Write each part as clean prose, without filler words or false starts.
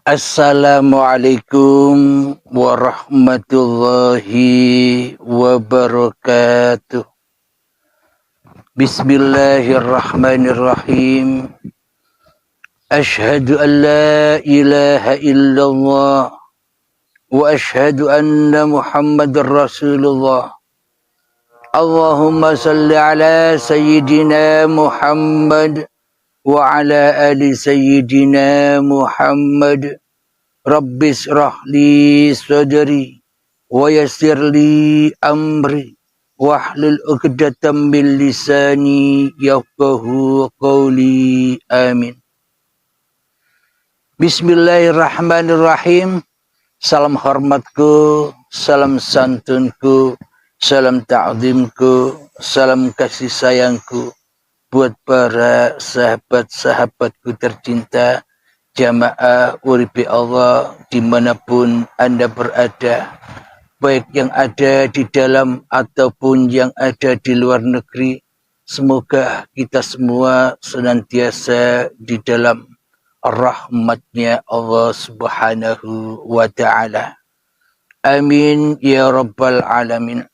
Assalamualaikum warahmatullahi wabarakatuh. Bismillahirrahmanirrahim. Ashhadu an la ilaha illallah wa ashhadu anna Muhammadar Rasulullah. Allahumma salli ala sayyidina Muhammad wa ala ali sayyidina Muhammad. Rabbis rahli sadri wa yassir li amri wahlul 'uqdatam min lisani yafqahu qawli. Amin. Bismillahirrahmanirrahim. Salam hormatku, salam santunku, salam ta'zimku, salam kasih sayangku buat para sahabat-sahabatku tercinta, jamaah uripi Allah dimanapun Anda berada, baik yang ada di dalam ataupun yang ada di luar negeri. Semoga kita semua senantiasa di dalam rahmatnya Allah subhanahu wa ta'ala. Amin ya rabbal alamin.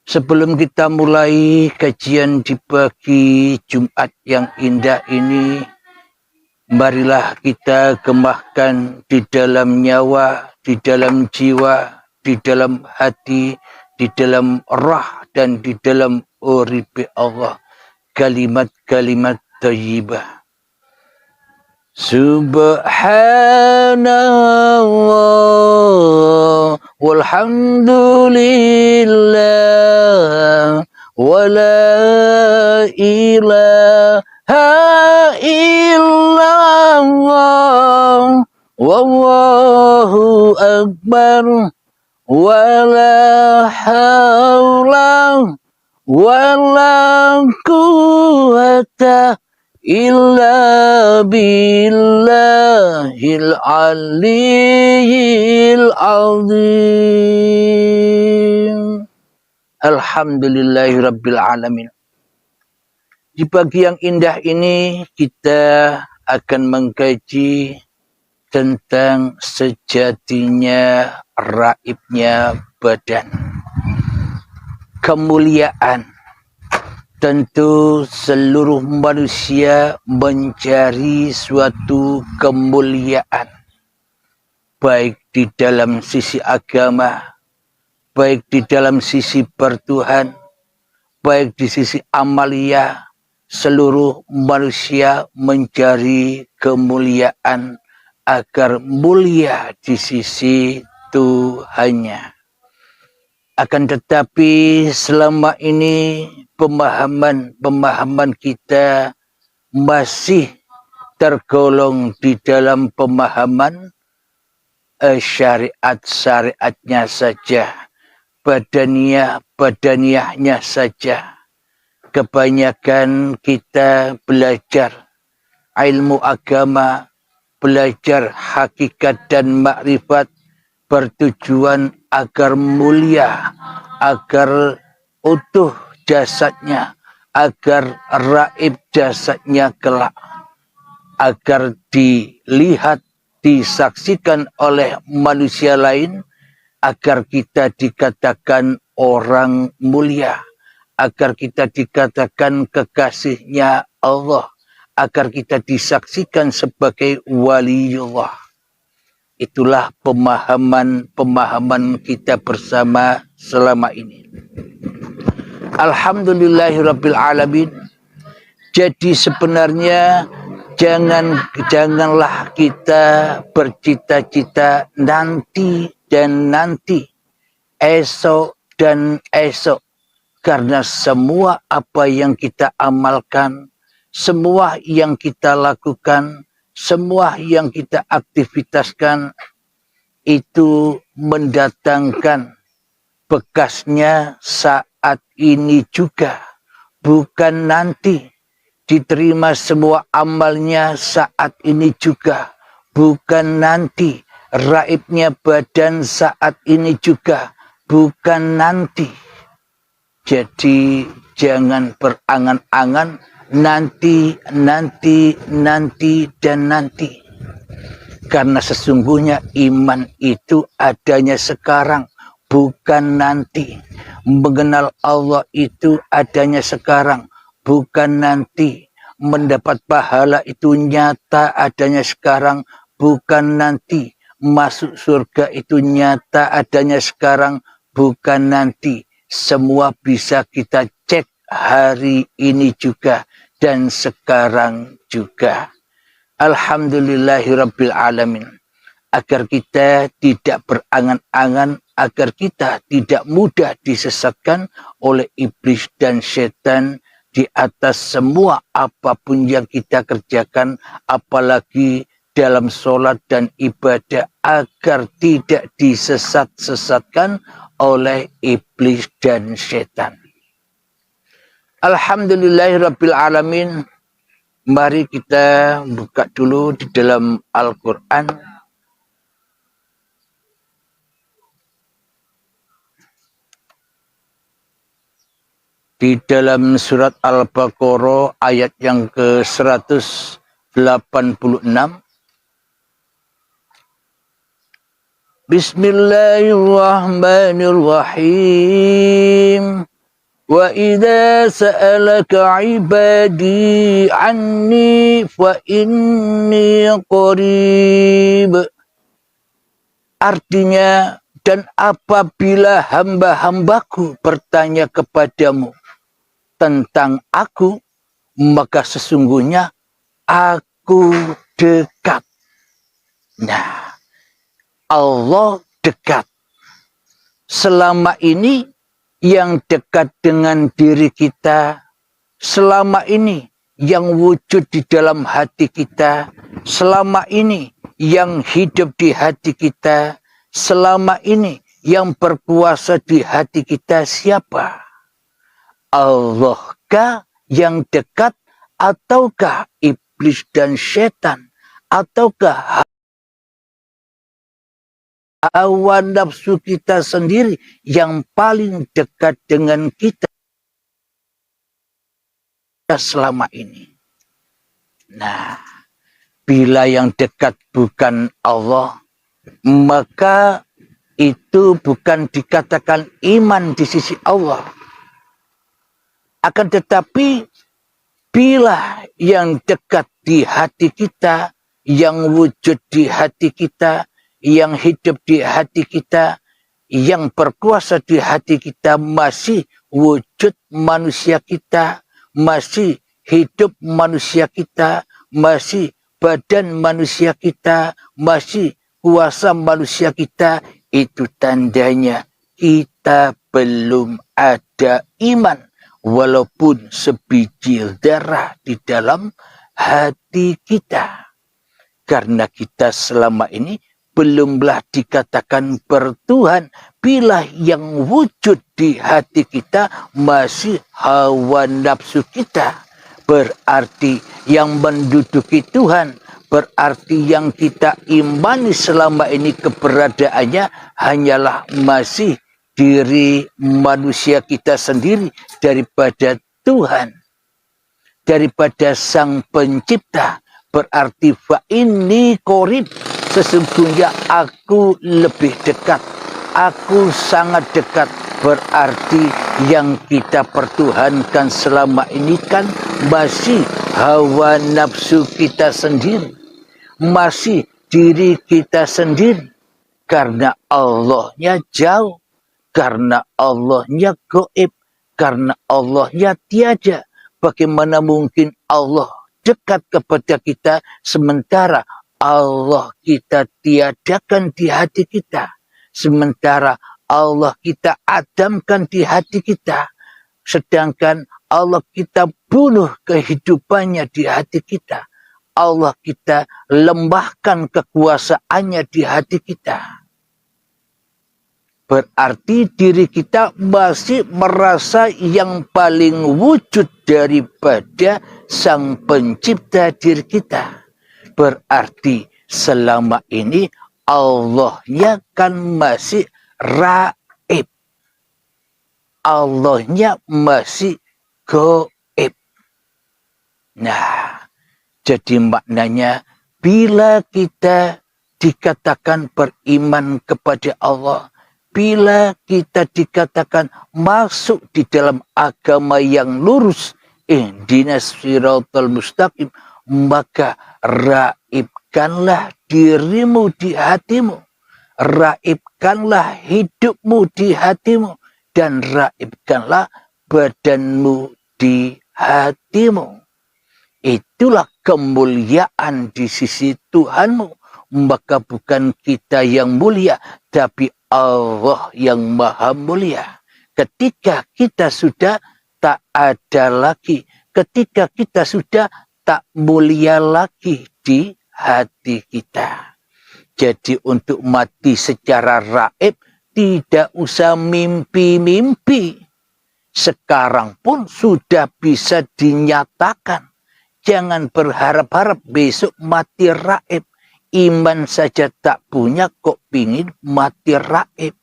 Sebelum kita mulai kajian di pagi Jumat yang indah ini, marilah kita gemahkan di dalam nyawa, di dalam jiwa, di dalam hati, di dalam roh dan di dalam uripi Allah kalimat-kalimat thayyibah. Subhanallah walhamdulillah wa la ilaha illallah wallahu akbar wa la hawla wa la quwwata illa billahil aliyyil azim. Alhamdulillahirabbil alamin. Di pagi yang indah ini kita akan mengkaji tentang sejatinya raibnya badan. Kemuliaan. Tentu seluruh manusia mencari suatu kemuliaan, baik di dalam sisi agama, baik di dalam sisi bertuhan, baik di sisi amalia. Seluruh manusia mencari kemuliaan agar mulia di sisi Tuhannya. Akan tetapi selama ini pemahaman kita masih tergolong di dalam pemahaman syariatnya saja, badaniyahnya saja. Kebanyakan kita belajar ilmu agama, belajar hakikat dan makrifat bertujuan agar mulia, agar utuh jasadnya, agar raib jasadnya kelak, agar dilihat, disaksikan oleh manusia lain, agar kita dikatakan orang mulia, agar kita dikatakan kekasihnya Allah, agar kita disaksikan sebagai waliullah. Itulah pemahaman kita bersama selama ini. Alhamdulillahirabbil alamin. Jadi sebenarnya janganlah kita bercita-cita nanti dan nanti, esok dan esok, karena semua apa yang kita amalkan, semua yang kita lakukan, semua yang kita aktivitaskan itu mendatangkan bekasnya saat ini juga, bukan nanti. Diterima semua amalnya saat ini juga, bukan nanti. Raibnya badan saat ini juga, bukan nanti. Jadi jangan berangan-angan nanti, dan nanti. Karena sesungguhnya iman itu adanya sekarang, bukan nanti. Mengenal Allah itu adanya sekarang, bukan nanti. Mendapat pahala itu nyata adanya sekarang, bukan nanti. Masuk surga itu nyata adanya sekarang, bukan nanti. Semua bisa kita cek hari ini juga dan sekarang juga. Alhamdulillahirabbil alamin. Agar kita tidak berangan-angan, agar kita tidak mudah disesatkan oleh iblis dan setan di atas semua apapun yang kita kerjakan, apalagi dalam sholat dan ibadah, agar tidak disesat-sesatkan oleh iblis dan setan. Alhamdulillahirabbil alamin. Mari kita buka dulu di dalam Al-Quran. Di dalam surat Al-Baqarah ayat yang ke-186. Bismillahirrahmanirrahim. Wa idza sa'alaka 'ibadi 'anni fa inni qarib. Artinya, dan apabila hamba-hambaku bertanya kepadamu tentang aku, maka sesungguhnya aku dekat. Nah, Allah dekat. Selama ini yang dekat dengan diri kita, selama ini yang wujud di dalam hati kita, selama ini yang hidup di hati kita, selama ini yang berkuasa di hati kita siapa? Allahkah yang dekat, ataukah iblis dan setan, ataukah hawa nafsu kita sendiri yang paling dekat dengan kita selama ini? Nah, bila yang dekat bukan Allah, maka itu bukan dikatakan iman di sisi Allah. Akan tetapi bila yang dekat di hati kita, yang wujud di hati kita, yang hidup di hati kita, yang berkuasa di hati kita, masih wujud manusia kita, masih hidup manusia kita, masih badan manusia kita, masih kuasa manusia kita, itu tandanya kita belum ada iman, walaupun sebiji darah di dalam hati kita. Karena kita selama ini belumlah dikatakan bertuhan, bila yang wujud di hati kita masih hawa nafsu kita. Berarti yang menduduki Tuhan, berarti yang kita imani selama ini keberadaannya hanyalah masih diri manusia kita sendiri daripada Tuhan, daripada Sang Pencipta. Berarti fa inni qarib, sesungguhnya aku lebih dekat, aku sangat dekat. Berarti yang kita pertuhankan selama ini kan masih hawa nafsu kita sendiri, masih diri kita sendiri. Karena Allahnya jauh, karena Allahnya gaib, karena Allahnya tiada. Bagaimana mungkin Allah dekat kepada kita sementara Allah kita tiadakan di hati kita, sementara Allah kita adamkan di hati kita, sedangkan Allah kita bunuh kehidupannya di hati kita, Allah kita lembahkan kekuasaannya di hati kita. Berarti diri kita masih merasa yang paling wujud daripada Sang Pencipta diri kita. Berarti selama ini Allahnya kan masih raib, Allahnya masih gaib. Nah, jadi maknanya bila kita dikatakan beriman kepada Allah, bila kita dikatakan masuk di dalam agama yang lurus, ihdinas siratal mustaqim, maka raibkanlah dirimu di hatimu, raibkanlah hidupmu di hatimu, dan raibkanlah badanmu di hatimu. Itulah kemuliaan di sisi Tuhanmu. Maka bukan kita yang mulia, tapi Allah yang maha mulia. Ketika kita sudah tak ada lagi, ketika kita sudah tak mulia lagi di hati kita. Jadi untuk mati secara raib, tidak usah mimpi-mimpi. Sekarang pun sudah bisa dinyatakan. Jangan berharap-harap besok mati raib. Iman saja tak punya kok pingin mati raib.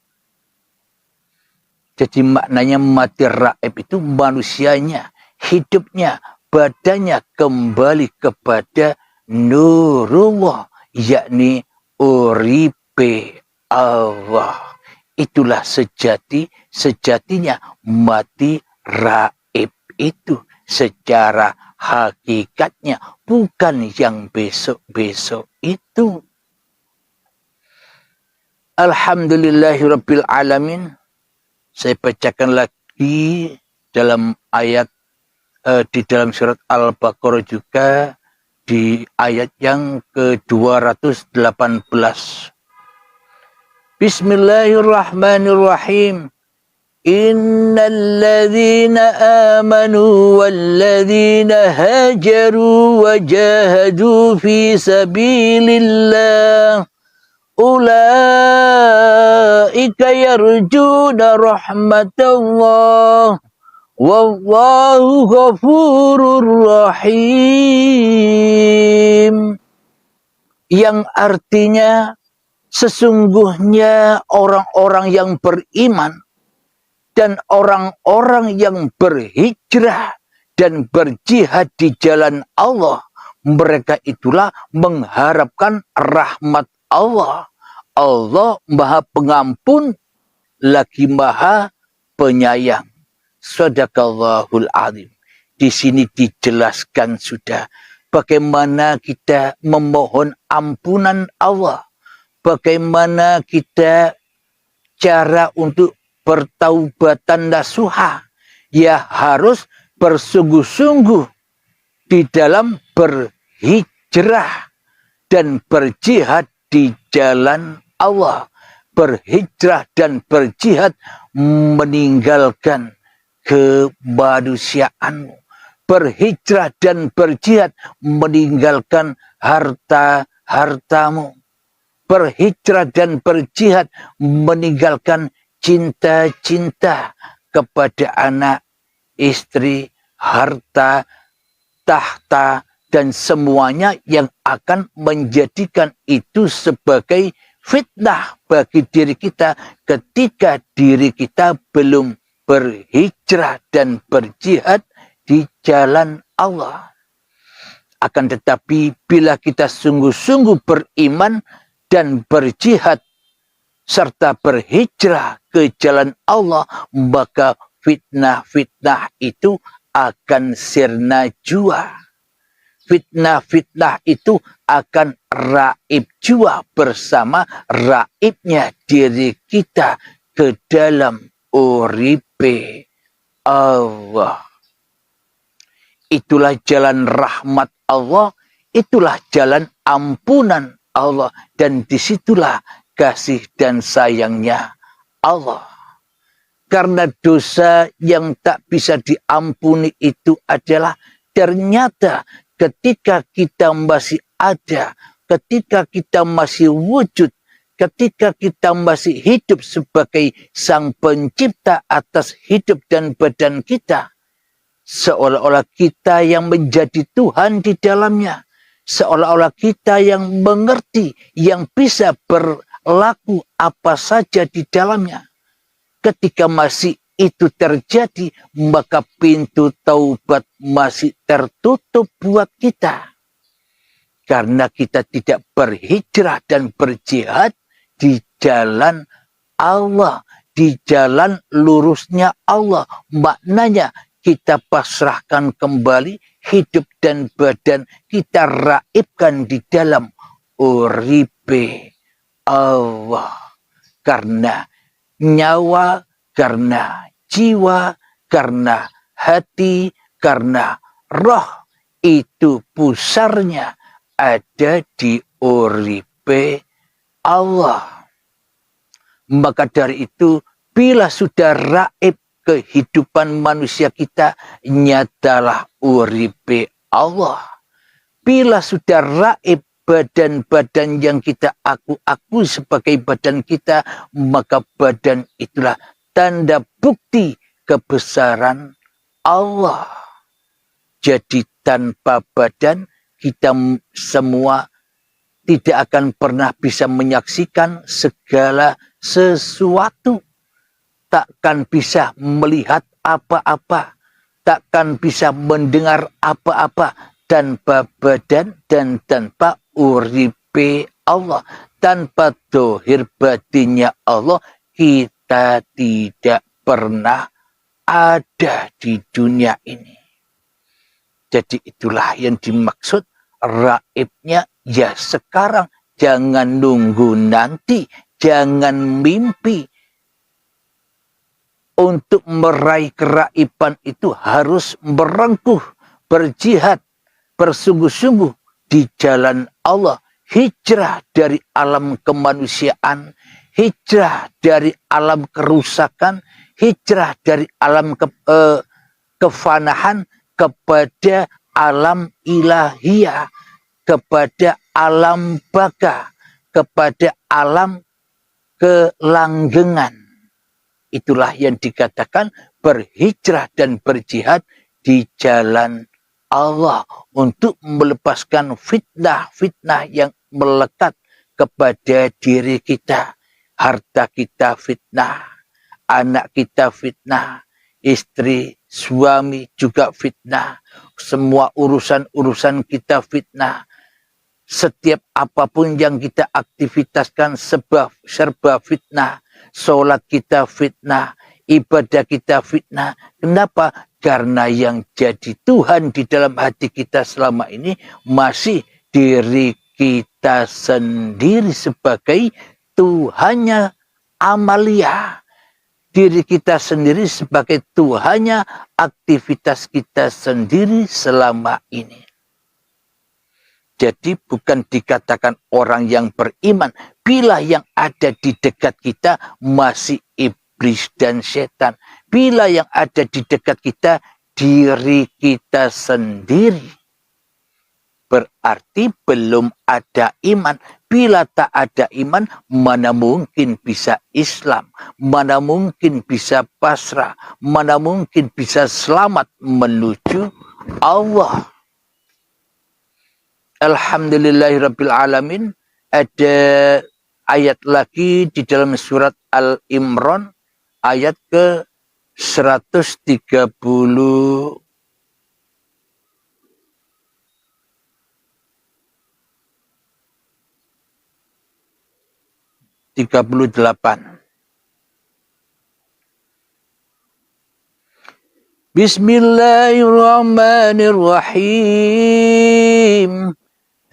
Jadi maknanya mati raib itu manusianya, hidupnya, badannya kembali kepada nurullah, yakni uripe Allah. Itulah sejatinya mati raib itu secara hakikatnya, bukan yang besok-besok itu. Alhamdulillahirabbil alamin. Saya bacakan lagi dalam ayat di dalam surat Al-Baqarah juga di ayat yang ke-218. Bismillahirrahmanirrahim. Innal ladzina amanu wal ladzina hajaru wa jahadu fi sabilillah ulaika yarjuna rahmatallah wallahu ghafurur rahim. Yang artinya sesungguhnya orang-orang yang beriman dan orang-orang yang berhijrah dan berjihad di jalan Allah, mereka itulah mengharapkan rahmat Allah. Allah maha pengampun lagi maha penyayang. Shadaqallahul azim. Di sini dijelaskan sudah bagaimana kita memohon ampunan Allah. Bagaimana kita cara untuk bertaubatan nasuha, ya harus bersungguh-sungguh di dalam berhijrah dan berjihad di jalan Allah. Berhijrah dan berjihad meninggalkan kemanusiaanmu. Berhijrah dan berjihad meninggalkan harta-hartamu. Berhijrah dan berjihad meninggalkan cinta-cinta kepada anak, istri, harta, tahta, dan semuanya yang akan menjadikan itu sebagai fitnah bagi diri kita ketika diri kita belum berhijrah dan berjihad di jalan Allah. Akan tetapi bila kita sungguh-sungguh beriman dan berjihad serta berhijrah ke jalan Allah, maka fitnah-fitnah itu akan sirna jua. Fitnah-fitnah itu akan raib jua bersama raibnya diri kita ke dalam uripe Allah. Itulah jalan rahmat Allah, itulah jalan ampunan Allah, dan disitulah kasih dan sayangnya Allah. Karena dosa yang tak bisa diampuni itu adalah ternyata ketika kita masih ada, ketika kita masih wujud, ketika kita masih hidup sebagai sang pencipta atas hidup dan badan kita, seolah-olah kita yang menjadi Tuhan di dalamnya. Seolah-olah kita yang mengerti, yang bisa berlaku apa saja di dalamnya. Ketika masih itu terjadi, maka pintu taubat masih tertutup buat kita. Karena kita tidak berhijrah dan berjihad di jalan Allah, di jalan lurusnya Allah. Maknanya kita pasrahkan kembali hidup dan badan, kita raibkan di dalam uripe Allah. Karena nyawa, karena jiwa, karena hati, karena roh, itu pusarnya ada di uripe Allah. Maka dari itu, bila sudah raib kehidupan manusia kita, nyatalah uripe Allah. Bila sudah raib badan-badan yang kita aku sebagai badan kita, maka badan itulah tanda bukti kebesaran Allah. Jadi tanpa badan, kita semua tidak akan pernah bisa menyaksikan segala sesuatu. Takkan bisa melihat apa-apa, takkan bisa mendengar apa-apa tanpa badan dan tanpa uripe Allah. Tanpa dohir batinnya Allah, kita tidak pernah ada di dunia ini. Jadi itulah yang dimaksud raibnya ya sekarang. Jangan nunggu nanti, jangan mimpi. Untuk meraih keraiban itu harus merengkuh, berjihad, bersungguh-sungguh di jalan Allah. Hijrah dari alam kemanusiaan, hijrah dari alam kerusakan, hijrah dari alam kefanahan kepada alam ilahiyah, kepada alam baka, kepada alam kelanggengan. Itulah yang dikatakan berhijrah dan berjihad di jalan Allah untuk melepaskan fitnah-fitnah yang melekat kepada diri kita. Harta kita fitnah, anak kita fitnah, istri, suami juga fitnah, semua urusan-urusan kita fitnah. Setiap apapun yang kita aktivitaskan serba fitnah. Sholat kita fitnah, ibadah kita fitnah. Kenapa? Karena yang jadi Tuhan di dalam hati kita selama ini masih diri kita sendiri sebagai Tuhannya amalia. Diri kita sendiri sebagai Tuhannya aktivitas kita sendiri selama ini. Jadi bukan dikatakan orang yang beriman. Bila yang ada di dekat kita masih iblis dan setan. Bila yang ada di dekat kita diri kita sendiri. Berarti belum ada iman. Bila tak ada iman, mana mungkin bisa Islam. Mana mungkin bisa pasrah. Mana mungkin bisa selamat menuju Allah. Alhamdulillahirabbil alamin. Ada ayat lagi di dalam surat Al-Imran ayat ke 138. Bismillahirrahmanirrahim.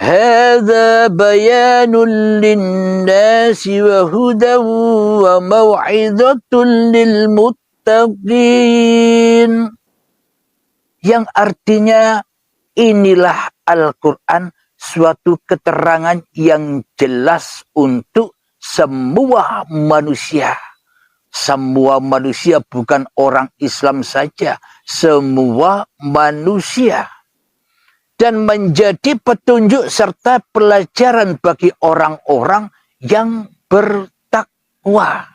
Hadza bayanun linnasi wa hudan wa mau'izatun lil muttaqin. Yang artinya inilah Al-Quran, suatu keterangan yang jelas untuk semua manusia. Semua manusia, bukan orang Islam saja, semua manusia. Dan menjadi petunjuk serta pelajaran bagi orang-orang yang bertakwa.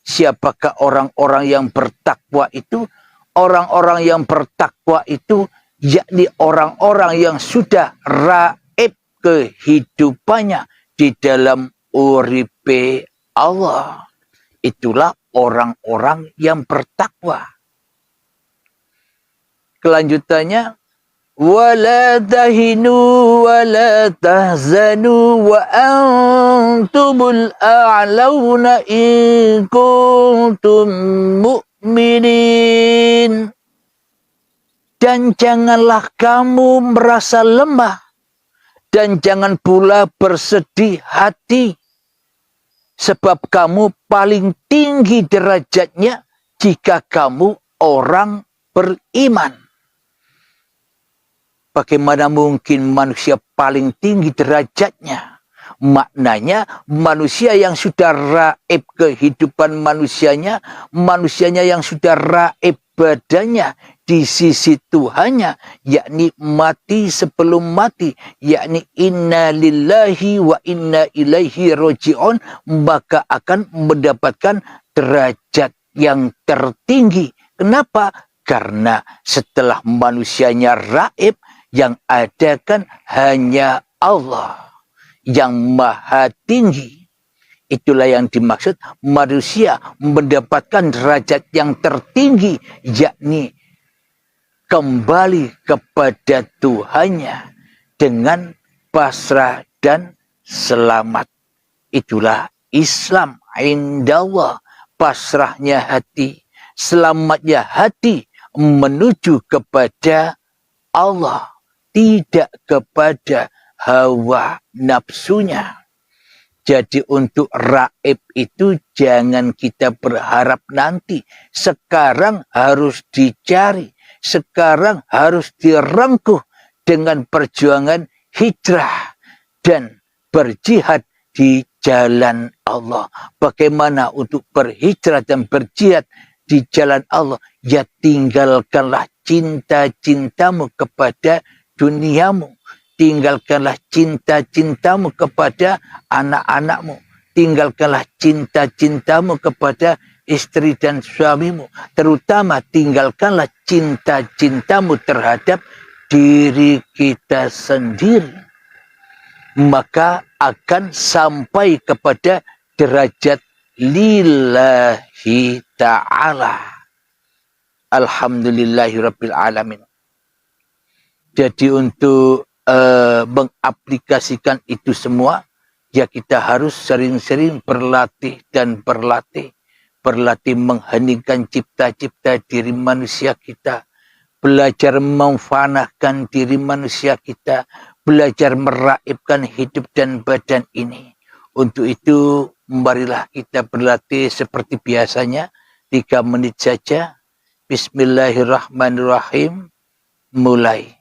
Siapakah orang-orang yang bertakwa itu? Orang-orang yang bertakwa itu yakni orang-orang yang sudah raib kehidupannya di dalam uripe Allah. Itulah orang-orang yang bertakwa. Kelanjutannya, ولا تهنوا ولا تحزنوا وأنتم الأعلون إن كنتم مؤمنين. Dan janganlah kamu merasa lemah dan jangan pula bersedih hati, sebab kamu paling tinggi derajatnya jika kamu orang beriman. Bagaimana mungkin manusia paling tinggi derajatnya? Maknanya manusia yang sudah raib kehidupan manusianya, manusianya yang sudah raib badannya di sisi Tuhannya, yakni mati sebelum mati, yakni inna lillahi wa inna ilaihi roji'un, maka akan mendapatkan derajat yang tertinggi. Kenapa? Karena setelah manusianya raib, yang ada kan hanya Allah yang maha tinggi. Itulah yang dimaksud manusia mendapatkan derajat yang tertinggi, yakni kembali kepada Tuhannya dengan pasrah dan selamat. Itulah Islam indallah, pasrahnya hati, selamatnya hati menuju kepada Allah, tidak kepada hawa nafsunya. Jadi untuk raib itu jangan kita berharap nanti. Sekarang harus dicari. Sekarang harus direngkuh dengan perjuangan hijrah dan berjihad di jalan Allah. Bagaimana untuk berhijrah dan berjihad di jalan Allah? Ya tinggalkanlah cinta-cintamu kepada duniamu. Tinggalkanlah cinta-cintamu kepada anak-anakmu. Tinggalkanlah cinta-cintamu kepada istri dan suamimu. Terutama tinggalkanlah cinta-cintamu terhadap diri kita sendiri. Maka akan sampai kepada derajat lillahi ta'ala. Alhamdulillahirabbil alamin. Jadi untuk mengaplikasikan itu semua, ya kita harus sering-sering berlatih dan berlatih. Berlatih mengheningkan cipta-cipta diri manusia kita. Belajar memfanahkan diri manusia kita. Belajar meraibkan hidup dan badan ini. Untuk itu, marilah kita berlatih seperti biasanya. 3 menit saja. Bismillahirrahmanirrahim. Mulai.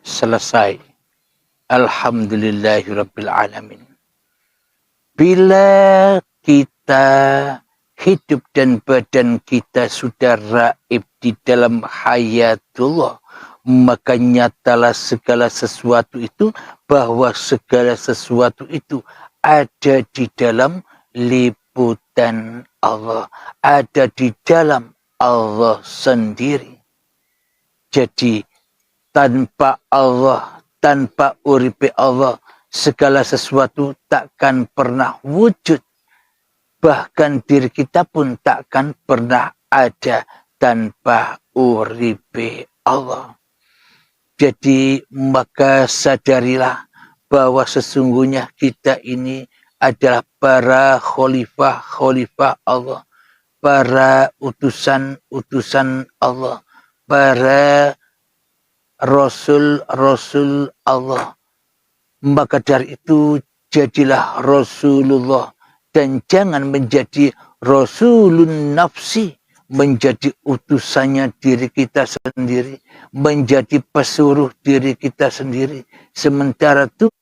Selesai. Alhamdulillahirabbil alamin. Bila kita hidup dan badan kita sudah raib di dalam hayatullah, maka nyatalah segala sesuatu itu, bahwa segala sesuatu itu ada di dalam liputan Allah, ada di dalam Allah sendiri. Jadi tanpa Allah, tanpa uripe Allah, segala sesuatu takkan pernah wujud. Bahkan diri kita pun takkan pernah ada tanpa uripe Allah. Jadi maka sadarilah bahwa sesungguhnya kita ini adalah para khalifah Allah, para utusan Allah, para Rasul Allah. Maka dari itu jadilah Rasulullah dan jangan menjadi Rasulun nafsi, menjadi utusannya diri kita sendiri, menjadi pesuruh diri kita sendiri. Sementara itu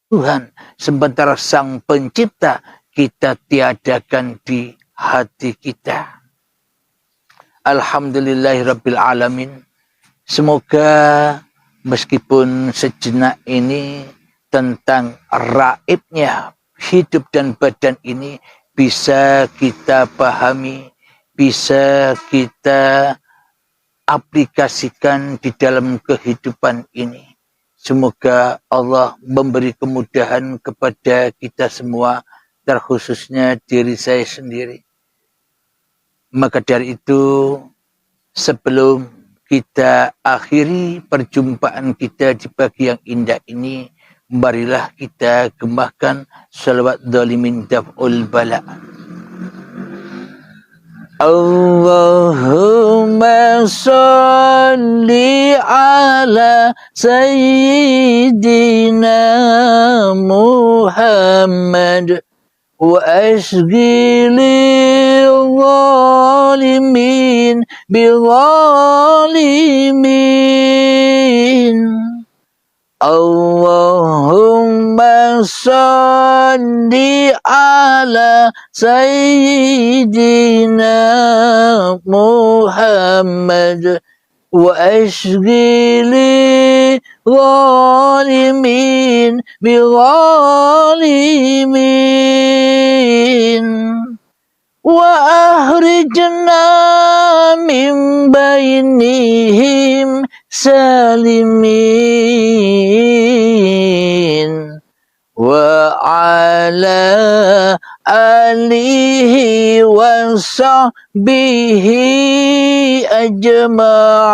Tuhan, sementara Sang Pencipta kita tiadakan di hati kita. Alhamdulillahirabbil alamin. Semoga meskipun sejenak ini tentang raibnya hidup dan badan ini bisa kita pahami, bisa kita aplikasikan di dalam kehidupan ini. Semoga Allah memberi kemudahan kepada kita semua, terkhususnya diri saya sendiri. Maka dari itu, sebelum kita akhiri perjumpaan kita di pagi yang indah ini, marilah kita gembahkan salawat dhalimin daf'ul bala. Allahumma salli ala sayyidina Muhammad wa ashghili zalimin bizalimin. Allahumma salli ala sayyidina Muhammad wa ashghili zalimin bizalimin wa ahrijna min bainihim salimin wa ala alihi wa sahbihi ajma'in.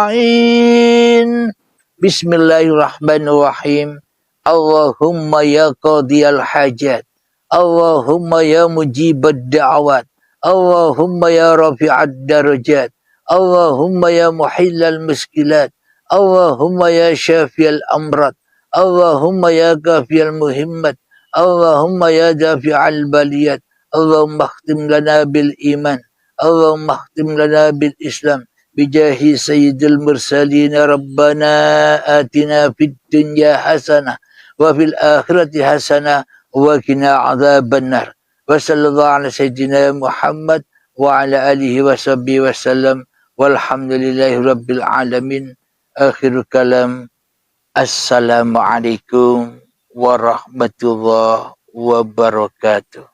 Bismillahirrahmanirrahim. Allahumma ya qadiyal hajat, Allahumma ya mujibad da'awat, Allahumma ya rafi'ad darajat, Allahumma ya muhillal muskilat, Allahumma ya syafiyal amrat, Allahumma ya kafiyal muhimmat, Allahumma ya dafi'al baliyat, Allahumma khtim lana bil iman, Allahumma khtim lana bil islam, bijahi sayyidil mursalin. Rabbana atina fid dunya hasanah wa fil akhirati hasanah wa qina adzaban nar. Wa sallallahu ala sayyidina Muhammad wa ala alihi wa sahbihi wasallam. Walhamdulillahi rabbil alamin. Akhirul kalam. Assalamualaikum warahmatullahi wabarakatuh.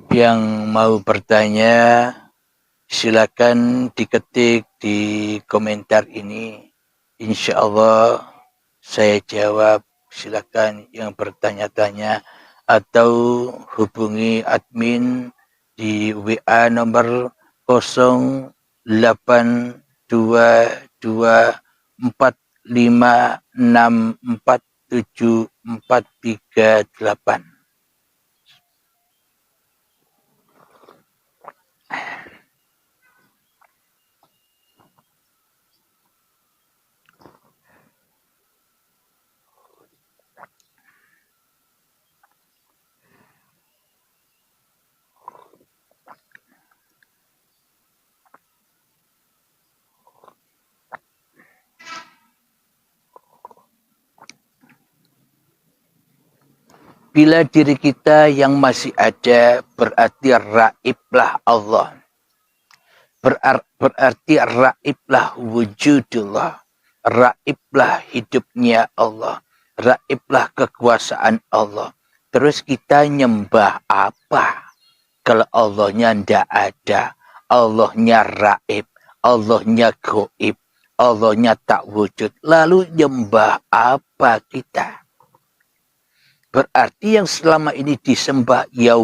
Yang mau bertanya, silakan diketik di komentar ini. Insya Allah saya jawab. Silakan yang bertanya-tanya atau hubungi admin di WA nomor 082245647438. Bila diri kita yang masih ada, berarti raiblah Allah. Berarti raiblah wujudullah. Raiblah hidupnya Allah. Raiblah kekuasaan Allah. Terus kita nyembah apa? Kalau Allahnya ndak ada. Allahnya raib. Allahnya goib. Allahnya tak wujud. Lalu nyembah apa kita? Berarti yang selama ini disembah ya